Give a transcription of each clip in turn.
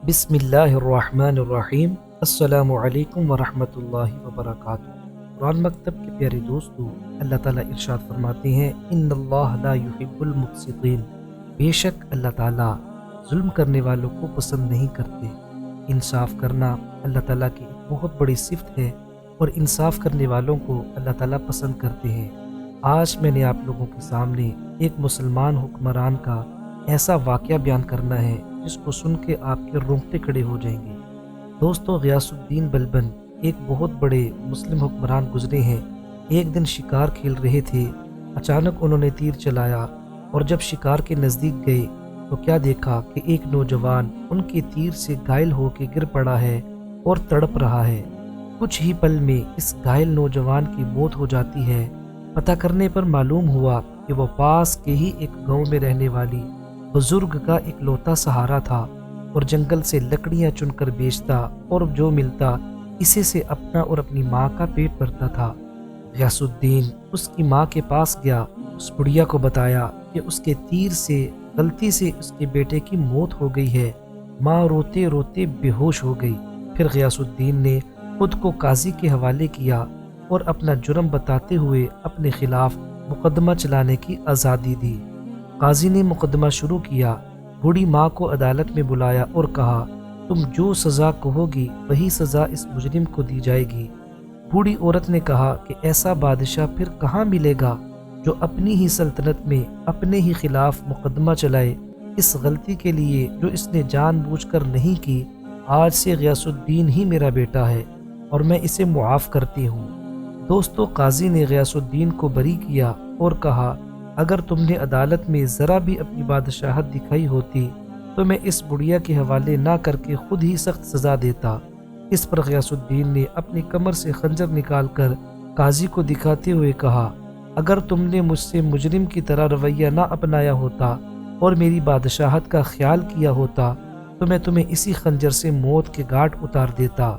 بسم اللہ الرحمن الرحیم۔ السلام علیکم ورحمۃ اللہ وبرکاتہ۔ قرآن مکتب کے پیارے دوستو، اللہ تعالیٰ ارشاد فرماتے ہیں ان اللہ لا يحب المفسدین، بے شک اللہ تعالیٰ ظلم کرنے والوں کو پسند نہیں کرتے۔ انصاف کرنا اللہ تعالیٰ کی ایک بہت بڑی صفت ہے اور انصاف کرنے والوں کو اللہ تعالیٰ پسند کرتے ہیں۔ آج میں نے آپ لوگوں کے سامنے ایک مسلمان حکمران کا ایسا واقعہ بیان کرنا ہے جس کو سن کے آپ کے رونگٹے کھڑے ہو جائیں گے۔ دوستو، غیاث الدین بلبن ایک بہت بڑے مسلم حکمران گزرے ہیں۔ ایک دن شکار کھیل رہے تھے، اچانک انہوں نے تیر چلایا اور جب شکار کے نزدیک گئے تو کیا دیکھا کہ ایک نوجوان ان کے تیر سے گھائل ہو کے گر پڑا ہے اور تڑپ رہا ہے۔ کچھ ہی پل میں اس گھائل نوجوان کی موت ہو جاتی ہے۔ پتہ کرنے پر معلوم ہوا کہ وہ پاس کے ہی ایک گاؤں میں رہنے والی بزرگ کا اکلوتا سہارا تھا اور جنگل سے لکڑیاں چن کر بیچتا اور جو ملتا اسے سے اپنا اور اپنی ماں کا پیٹ بھرتا تھا۔ غیاث الدین اس کی ماں کے پاس گیا، اس بڑھیا کو بتایا کہ اس کے تیر سے غلطی سے اس کے بیٹے کی موت ہو گئی ہے۔ ماں روتے روتے بے ہوش ہو گئی۔ پھر غیاث الدین نے خود کو قاضی کے حوالے کیا اور اپنا جرم بتاتے ہوئے اپنے خلاف مقدمہ چلانے کی آزادی دی۔ قاضی نے مقدمہ شروع کیا، بوڑھی ماں کو عدالت میں بلایا اور کہا تم جو سزا کہو گی وہی سزا اس مجرم کو دی جائے گی۔ بوڑھی عورت نے کہا کہ ایسا بادشاہ پھر کہاں ملے گا جو اپنی ہی سلطنت میں اپنے ہی خلاف مقدمہ چلائے۔ اس غلطی کے لیے جو اس نے جان بوجھ کر نہیں کی، آج سے غیاث الدین ہی میرا بیٹا ہے اور میں اسے معاف کرتی ہوں۔ دوستو، قاضی نے غیاث الدین کو بری کیا اور کہا اگر تم نے عدالت میں ذرا بھی اپنی بادشاہت دکھائی ہوتی تو میں اس بڑھیا کے حوالے نہ کر کے خود ہی سخت سزا دیتا۔ اس پر غیاث الدین نے اپنی کمر سے خنجر نکال کر قاضی کو دکھاتے ہوئے کہا اگر تم نے مجھ سے مجرم کی طرح رویہ نہ اپنایا ہوتا اور میری بادشاہت کا خیال کیا ہوتا تو میں تمہیں اسی خنجر سے موت کے گھاٹ اتار دیتا۔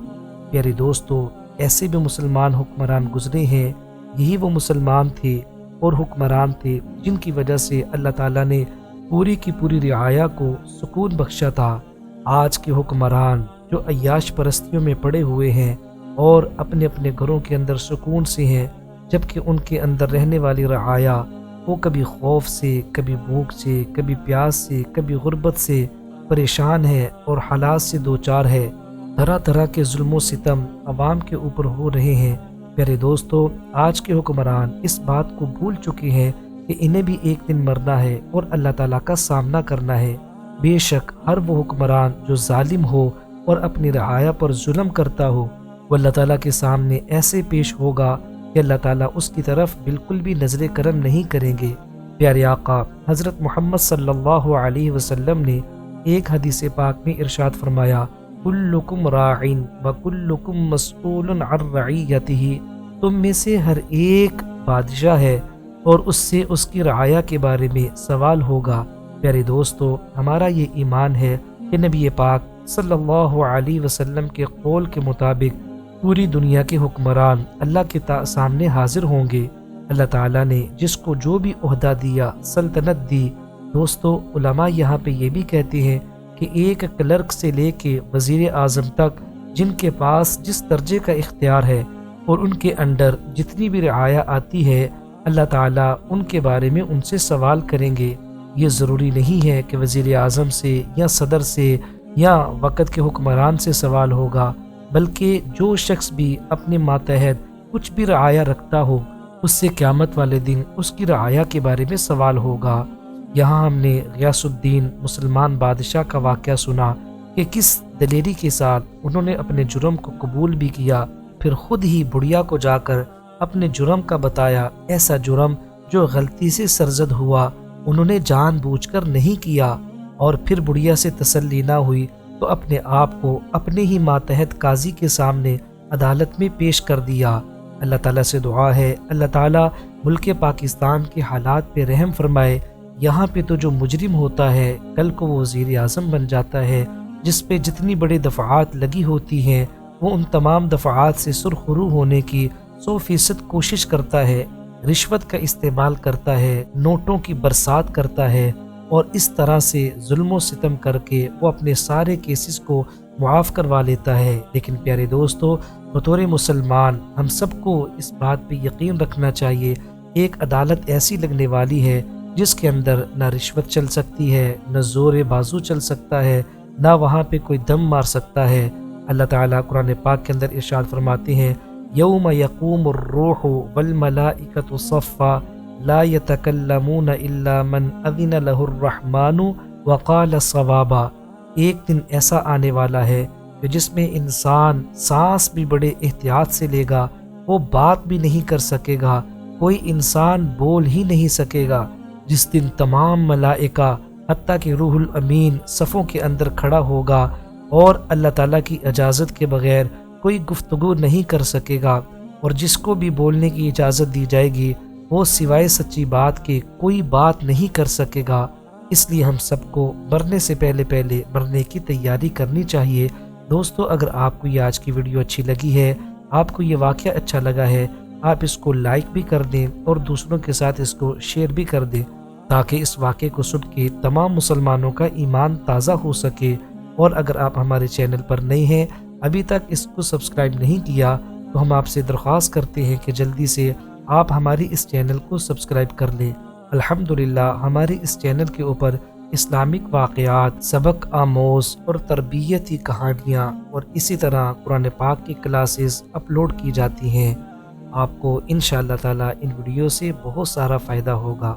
پیارے دوستو، ایسے بھی مسلمان حکمران گزرے ہیں۔ یہی وہ مسلمان تھے اور حکمران تھے جن کی وجہ سے اللہ تعالیٰ نے پوری کی پوری رعایا کو سکون بخشا تھا۔ آج کے حکمران جو عیاش پرستیوں میں پڑے ہوئے ہیں اور اپنے اپنے گھروں کے اندر سکون سے ہیں، جبکہ ان کے اندر رہنے والی رعایا وہ کبھی خوف سے، کبھی بھوک سے، کبھی پیاس سے، کبھی غربت سے پریشان ہے اور حالات سے دوچار ہے۔ طرح طرح کے ظلم و ستم عوام کے اوپر ہو رہے ہیں۔ پیارے دوستو، آج کے حکمران اس بات کو بھول چکے ہیں کہ انہیں بھی ایک دن مرنا ہے اور اللہ تعالیٰ کا سامنا کرنا ہے۔ بے شک ہر وہ حکمران جو ظالم ہو اور اپنی رعایا پر ظلم کرتا ہو، وہ اللہ تعالیٰ کے سامنے ایسے پیش ہوگا کہ اللہ تعالیٰ اس کی طرف بالکل بھی نظر کرم نہیں کریں گے۔ پیارے آقا حضرت محمد صلی اللہ علیہ وسلم نے ایک حدیث پاک میں ارشاد فرمایا کلکم راعٍ وکلکم مسئول عن رعیتہ، تم میں سے ہر ایک بادشاہ ہے اور اس سے اس کی رعایا کے بارے میں سوال ہوگا۔ پیارے دوستو، ہمارا یہ ایمان ہے کہ نبی پاک صلی اللہ علیہ وسلم کے قول کے مطابق پوری دنیا کے حکمران اللہ کے سامنے حاضر ہوں گے۔ اللہ تعالیٰ نے جس کو جو بھی عہدہ دیا، سلطنت دی۔ دوستو، علماء یہاں پہ یہ بھی کہتے ہیں کہ ایک کلرک سے لے کے وزیر اعظم تک جن کے پاس جس درجے کا اختیار ہے اور ان کے انڈر جتنی بھی رعایا آتی ہے، اللہ تعالیٰ ان کے بارے میں ان سے سوال کریں گے۔ یہ ضروری نہیں ہے کہ وزیر اعظم سے یا صدر سے یا وقت کے حکمران سے سوال ہوگا، بلکہ جو شخص بھی اپنے ماتحت کچھ بھی رعایا رکھتا ہو، اس سے قیامت والے دن اس کی رعایا کے بارے میں سوال ہوگا۔ یہاں ہم نے غیاث الدین مسلمان بادشاہ کا واقعہ سنا کہ کس دلیری کے ساتھ انہوں نے اپنے جرم کو قبول بھی کیا، پھر خود ہی بڑھیا کو جا کر اپنے جرم کا بتایا۔ ایسا جرم جو غلطی سے سرزد ہوا، انہوں نے جان بوجھ کر نہیں کیا، اور پھر بڑھیا سے تسلی نہ ہوئی تو اپنے آپ کو اپنے ہی ماتحت قاضی کے سامنے عدالت میں پیش کر دیا۔ اللہ تعالیٰ سے دعا ہے اللہ تعالیٰ ملک پاکستان کے حالات پہ رحم فرمائے۔ یہاں پہ تو جو مجرم ہوتا ہے کل کو وہ وزیر اعظم بن جاتا ہے، جس پہ جتنی بڑی دفعات لگی ہوتی ہیں وہ ان تمام دفعات سے سرخرو ہونے کی 100% کوشش کرتا ہے، رشوت کا استعمال کرتا ہے، نوٹوں کی برسات کرتا ہے اور اس طرح سے ظلم و ستم کر کے وہ اپنے سارے کیسز کو معاف کروا لیتا ہے۔ لیکن پیارے دوستو، بطور مسلمان ہم سب کو اس بات پہ یقین رکھنا چاہیے، ایک عدالت ایسی لگنے والی ہے جس کے اندر نہ رشوت چل سکتی ہے، نہ زور بازو چل سکتا ہے، نہ وہاں پہ کوئی دم مار سکتا ہے۔ اللہ تعالیٰ قرآن پاک کے اندر ارشاد فرماتے ہیں، یوم یقوم الروح والملائکۃ صفا لا یتکلمون الا من اذن له الرحمن وقال صوابا۔ ایک دن ایسا آنے والا ہے کہ جس میں انسان سانس بھی بڑے احتیاط سے لے گا، وہ بات بھی نہیں کر سکے گا، کوئی انسان بول ہی نہیں سکے گا، جس دن تمام ملائکہ حتیٰ کہ روح الامین صفوں کے اندر کھڑا ہوگا اور اللہ تعالیٰ کی اجازت کے بغیر کوئی گفتگو نہیں کر سکے گا، اور جس کو بھی بولنے کی اجازت دی جائے گی وہ سوائے سچی بات کے کوئی بات نہیں کر سکے گا۔ اس لیے ہم سب کو مرنے سے پہلے مرنے کی تیاری کرنی چاہیے۔ دوستو، اگر آپ کو یہ آج کی ویڈیو اچھی لگی ہے، آپ کو یہ واقعہ اچھا لگا ہے، آپ اس کو لائک بھی کر دیں اور دوسروں کے ساتھ اس کو شیئر بھی کر دیں، تاکہ اس واقعے کو سن کے تمام مسلمانوں کا ایمان تازہ ہو سکے۔ اور اگر آپ ہمارے چینل پر نئے ہیں، ابھی تک اس کو سبسکرائب نہیں کیا، تو ہم آپ سے درخواست کرتے ہیں کہ جلدی سے آپ ہماری اس چینل کو سبسکرائب کر لیں۔ الحمدللہ ہمارے اس چینل کے اوپر اسلامک واقعات، سبق آموز اور تربیتی کہانیاں اور اسی طرح قرآن پاک کی کلاسز اپلوڈ کی جاتی ہیں۔ آپ کو انشاءاللہ تعالی ان ویڈیو سے بہت سارا فائدہ ہوگا۔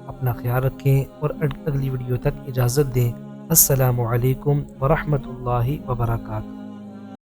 اپنا خیال رکھیں اور اگلی ویڈیو تک اجازت دیں۔ السلام علیکم ورحمۃ اللہ وبرکاتہ۔